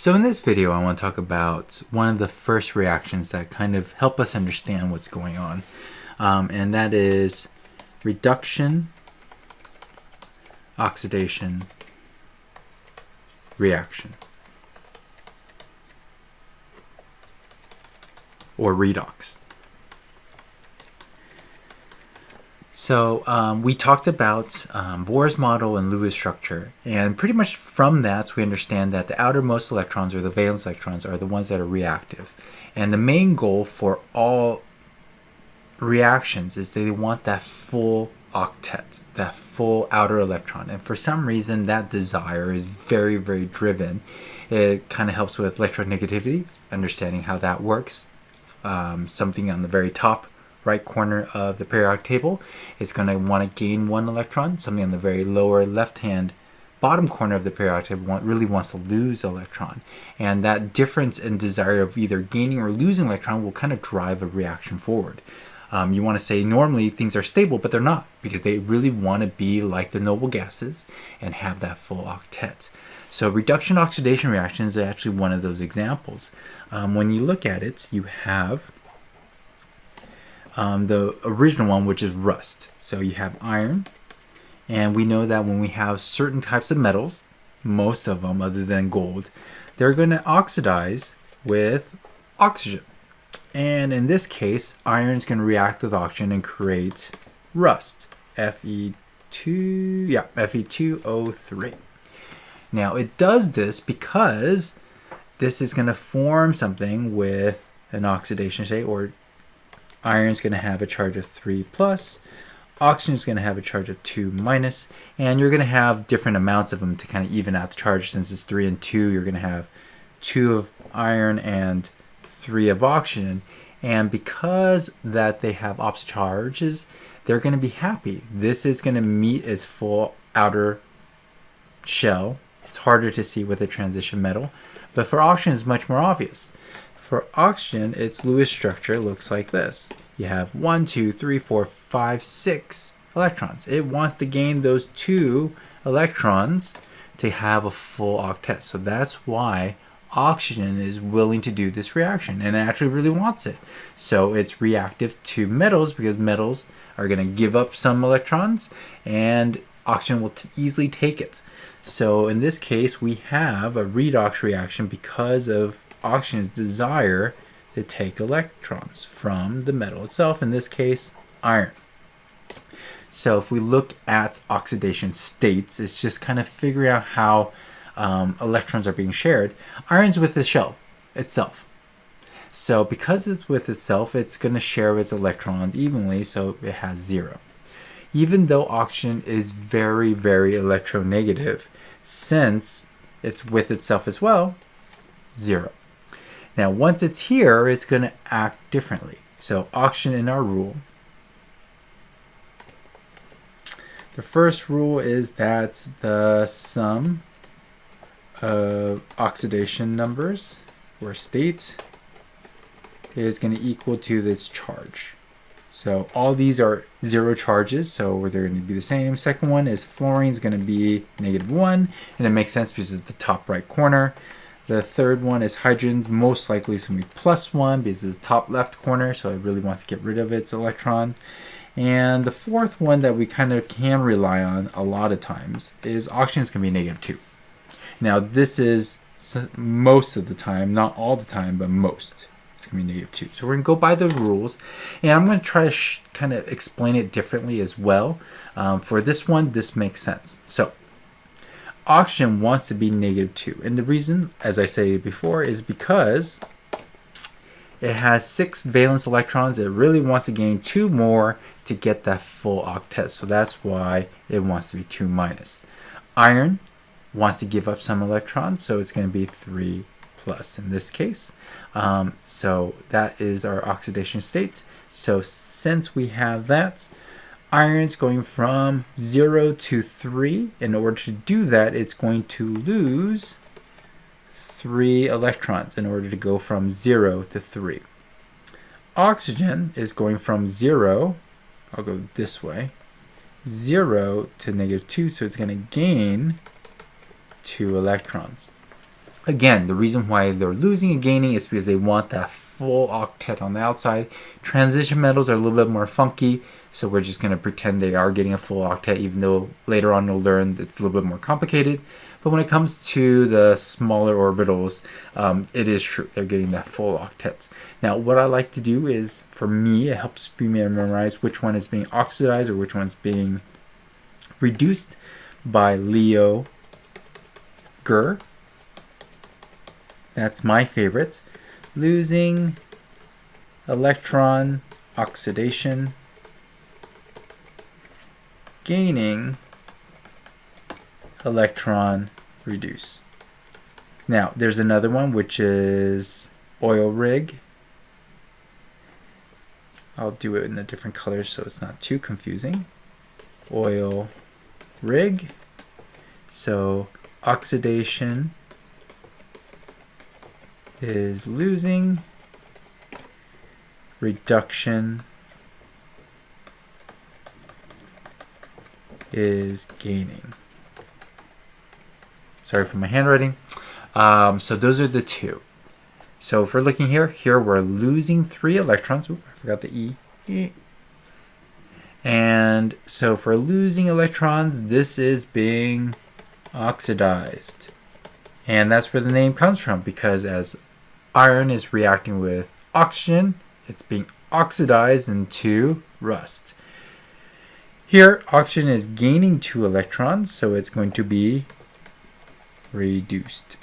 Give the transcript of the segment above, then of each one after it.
So in this video, I want to talk about one of the first reactions that kind of help us understand what's going on, and that is reduction, oxidation, reaction, or redox. So we talked about Bohr's model and Lewis structure, and pretty much from that we understand that the outermost electrons, or the valence electrons, are the ones that are reactive. And the main goal for all reactions is they want that full octet, that full outer electron. And for some reason that desire is very, very driven. It kind of helps with electronegativity, understanding how that works. Something on the very top right corner of the periodic table is going to want to gain one electron. Something on the very lower left hand bottom corner of the periodic table really wants to lose an electron. And that difference in desire of either gaining or losing electron will kind of drive a reaction forward. You want to say normally things are stable, but they're not, because they really want to be like the noble gases and have that full octet. So reduction oxidation reactions are actually one of those examples. When you look at it, you have the original one, which is rust. So you have iron, and we know that when we have certain types of metals, most of them other than gold, they're going to oxidize with oxygen. And in this case, iron is going to react with oxygen and create rust, Fe2O3. Now it does this because this is going to form something with an oxidation state, or iron is going to have a charge of 3 plus, oxygen is going to have a charge of 2 minus, and you're going to have different amounts of them to kind of even out the charge. Since it's 3 and 2, you're going to have 2 of iron and 3 of oxygen. And because that they have opposite charges, they're going to be happy. This is going to meet its full outer shell. It's harder to see with a transition metal, but for oxygen it's much more obvious. For oxygen, its Lewis structure looks like this. You have 1, 2, 3, 4, 5, 6 electrons. It wants to gain those 2 electrons to have a full octet. So that's why oxygen is willing to do this reaction, and it actually really wants it. So it's reactive to metals because metals are going to give up some electrons and oxygen will easily take it. So in this case, we have a redox reaction because of oxygen's desire to take electrons from the metal itself, in this case iron. So if we look at oxidation states, it's just kind of figuring out how electrons are being shared. Iron's with the shell itself, so because it's with itself, it's going to share its electrons evenly, so it has 0. Even though oxygen is very, very electronegative, since it's with itself as well, 0. Now once it's here, it's going to act differently. So oxygen in our rule, the first rule is that the sum of oxidation numbers or state is going to equal to this charge. So all these are 0 charges, so they're going to be the same. Second one is fluorine is going to be -1, and it makes sense because it's the top right corner. The third one is hydrogen, most likely it's going to be +1 because it's the top left corner, so it really wants to get rid of its electron. And the fourth one that we kind of can rely on a lot of times is oxygen is going to be -2. Now this is most of the time, not all the time, but most. It's going to be -2. So we're going to go by the rules, and I'm going to try to kind of explain it differently as well. For this one, this makes sense. So oxygen wants to be -2, and the reason, as I said before, is because it has 6 valence electrons. It really wants to gain 2 more to get that full octet, so that's why it wants to be 2 minus. Iron wants to give up some electrons, so it's going to be 3 plus in this case. So that is our oxidation states. So since we have that, iron's going from 0 to 3. In order to do that, it's going to lose 3 electrons in order to go from 0 to 3. Oxygen is going from 0, I'll go this way, 0 to -2, so it's going to gain 2 electrons. Again, the reason why they're losing and gaining is because they want that full octet on the outside. Transition metals are a little bit more funky, so we're just going to pretend they are getting a full octet, even though later on you'll learn it's a little bit more complicated. But when it comes to the smaller orbitals, it is true. They're getting that full octets. Now, what I like to do is, for me, it helps me memorize which one is being oxidized or which one's being reduced by Leo Ger. That's my favorite. Losing electron oxidation, gaining electron reduce. Now, there's another one which is oil rig. I'll do it in a different color so it's not too confusing. Oil rig. So oxidation is losing, reduction is gaining. Sorry for my handwriting. So those are the two. So if we're looking here we're losing 3 electrons. Oops, I forgot the E. And so if we're losing electrons, this is being oxidized. And that's where the name comes from, because as iron is reacting with oxygen, it's being oxidized into rust. Here, oxygen is gaining 2 electrons, so it's going to be reduced.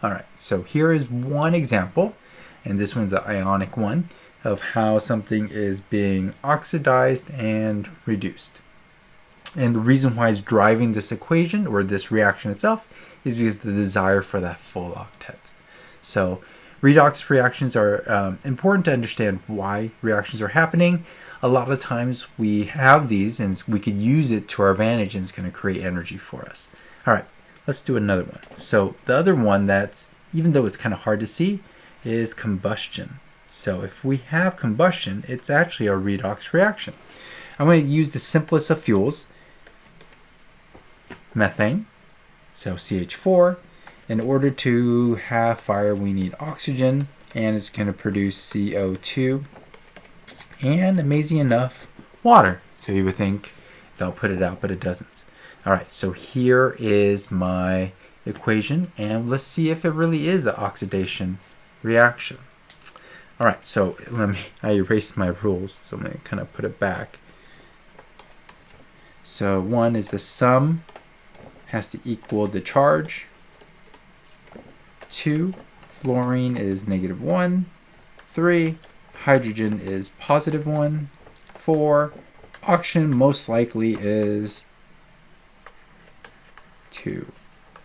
Alright, so here is one example, and this one's the ionic one, of how something is being oxidized and reduced. And the reason why it's driving this equation, or this reaction itself, is because the desire for that full octet. So redox reactions are important to understand why reactions are happening. A lot of times we have these and we could use it to our advantage, and it's going to create energy for us. All right, let's do another one. So the other one that's, even though it's kind of hard to see, is combustion. So if we have combustion, it's actually a redox reaction. I'm going to use the simplest of fuels, methane, so CH4. In order to have fire, we need oxygen, and it's going to produce CO2, and amazing enough, water. So you would think they'll put it out, but it doesn't. All right, so here is my equation, and let's see if it really is an oxidation reaction. All right, so I erased my rules, so I'm going to kind of put it back. So 1 is the sum has to equal the charge. 2, fluorine is -1. 3, hydrogen is +1. 4, oxygen most likely is 2,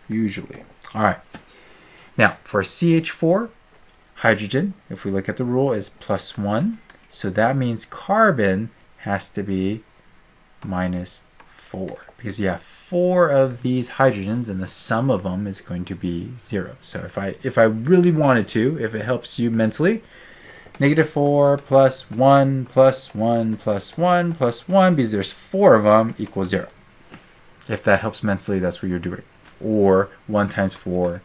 usually. All right. Now, for CH4, hydrogen, if we look at the rule, is +1. So that means carbon has to be -4, because you have 4 of these hydrogens and the sum of them is going to be 0. So if I really wanted to, if it helps you mentally, -4 + 1 + 1 + 1 + 1, because there's 4 of them, equals 0. If that helps mentally, that's what you're doing. Or 1 × 4.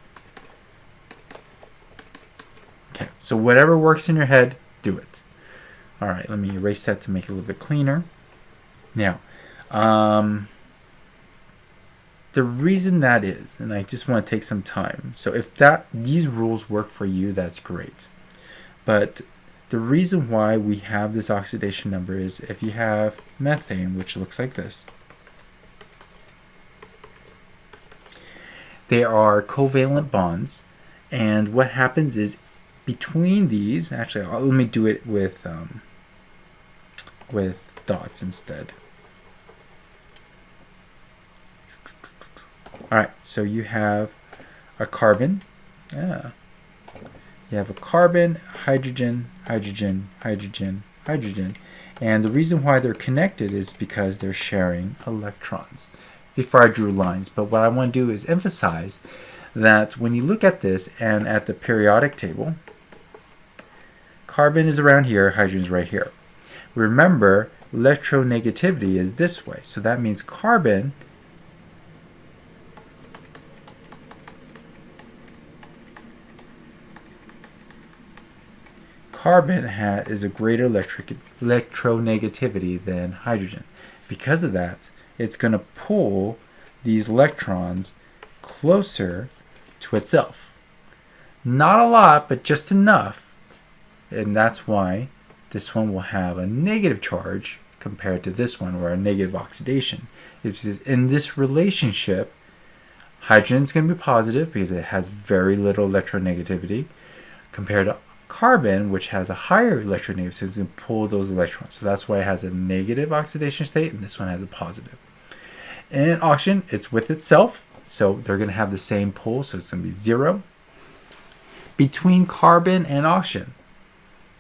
Okay, so whatever works in your head, do it. All right, let me erase that to make it a little bit cleaner. Now, the reason that is, and I just want to take some time. So if these rules work for you, that's great. But the reason why we have this oxidation number is if you have methane, which looks like this, they are covalent bonds, and what happens is between these, actually, let me do it with dots instead. All right, so you have a carbon. You have a carbon, hydrogen, hydrogen, hydrogen, hydrogen. And the reason why they're connected is because they're sharing electrons. Before I drew lines, but what I want to do is emphasize that when you look at this and at the periodic table, carbon is around here, hydrogen is right here. Remember, electronegativity is this way. So that means carbon carbon is a greater electronegativity than hydrogen. Because of that, it's going to pull these electrons closer to itself. Not a lot, but just enough. And that's why this one will have a negative charge compared to this one, or a negative oxidation. It's in this relationship, hydrogen is going to be positive because it has very little electronegativity, compared to carbon, which has a higher electronegativity, so it's going to pull those electrons. So that's why it has a negative oxidation state, and this one has a positive. And oxygen, it's with itself, so they're going to have the same pull, so it's going to be 0. Between carbon and oxygen,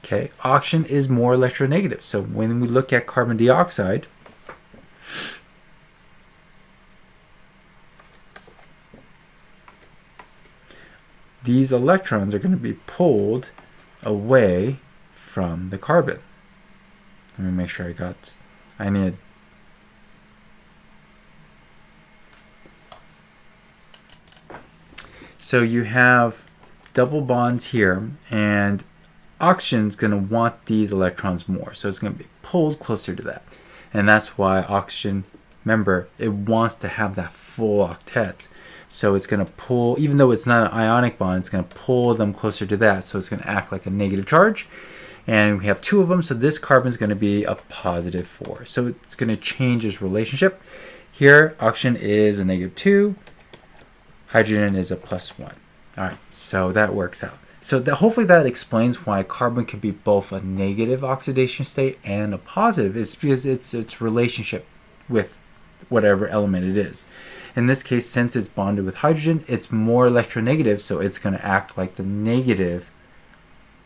okay, oxygen is more electronegative. So when we look at carbon dioxide, these electrons are going to be pulled away from the carbon. Let me make sure I need. So you have double bonds here, and oxygen's going to want these electrons more. So it's going to be pulled closer to that. And that's why oxygen, remember, it wants to have that full octet. So it's going to pull, even though it's not an ionic bond, it's going to pull them closer to that. So it's going to act like a negative charge. And we have 2 of them, so this carbon is going to be a positive 4. So it's going to change its relationship. Here, oxygen is a negative 2. Hydrogen is a plus 1. All right, so that works out. So hopefully that explains why carbon can be both a negative oxidation state and a positive. It's because it's its relationship with whatever element it is. In this case, since it's bonded with hydrogen, it's more electronegative, so it's going to act like the negative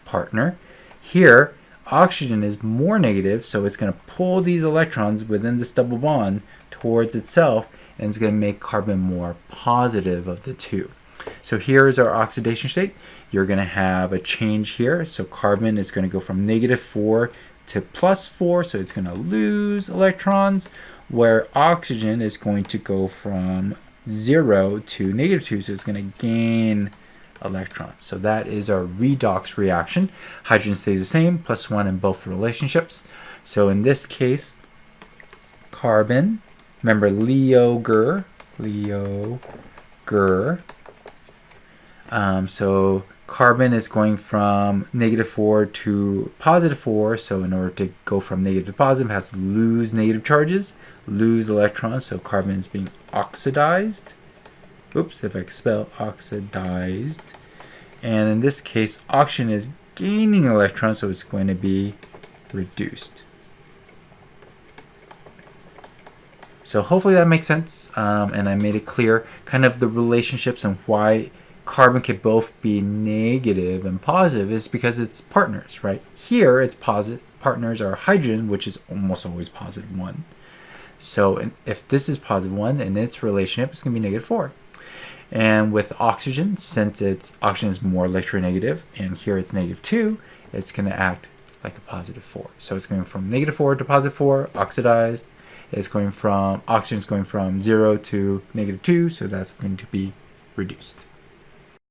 partner. Here, oxygen is more negative, so it's going to pull these electrons within this double bond towards itself, and it's going to make carbon more positive of the 2. So here is our oxidation state. You're going to have a change here. So carbon is going to go from negative 4 to plus 4, so it's going to lose electrons, where oxygen is going to go from 0 to negative 2, so it's going to gain electrons. So that is our redox reaction. Hydrogen stays the same, plus 1 in both relationships. So in this case, carbon, remember Leo-Ger. So carbon is going from negative 4 to positive 4. So in order to go from negative to positive, it has to lose negative charges, lose electrons. So carbon is being oxidized. Oops, if I can spell oxidized. And in this case, oxygen is gaining electrons, so it's going to be reduced. So hopefully that makes sense, and I made it clear kind of the relationships and why carbon can both be negative and positive is because it's partners, right? Here, its partners are hydrogen, which is almost always positive 1. So if this is positive 1, in its relationship, it's going to be negative 4. And with oxygen, since oxygen is more electronegative, and here it's negative 2, it's going to act like a positive 4. So it's going from negative 4 to positive 4, oxidized. It's going from, oxygen is going from 0 to negative 2, so that's going to be reduced.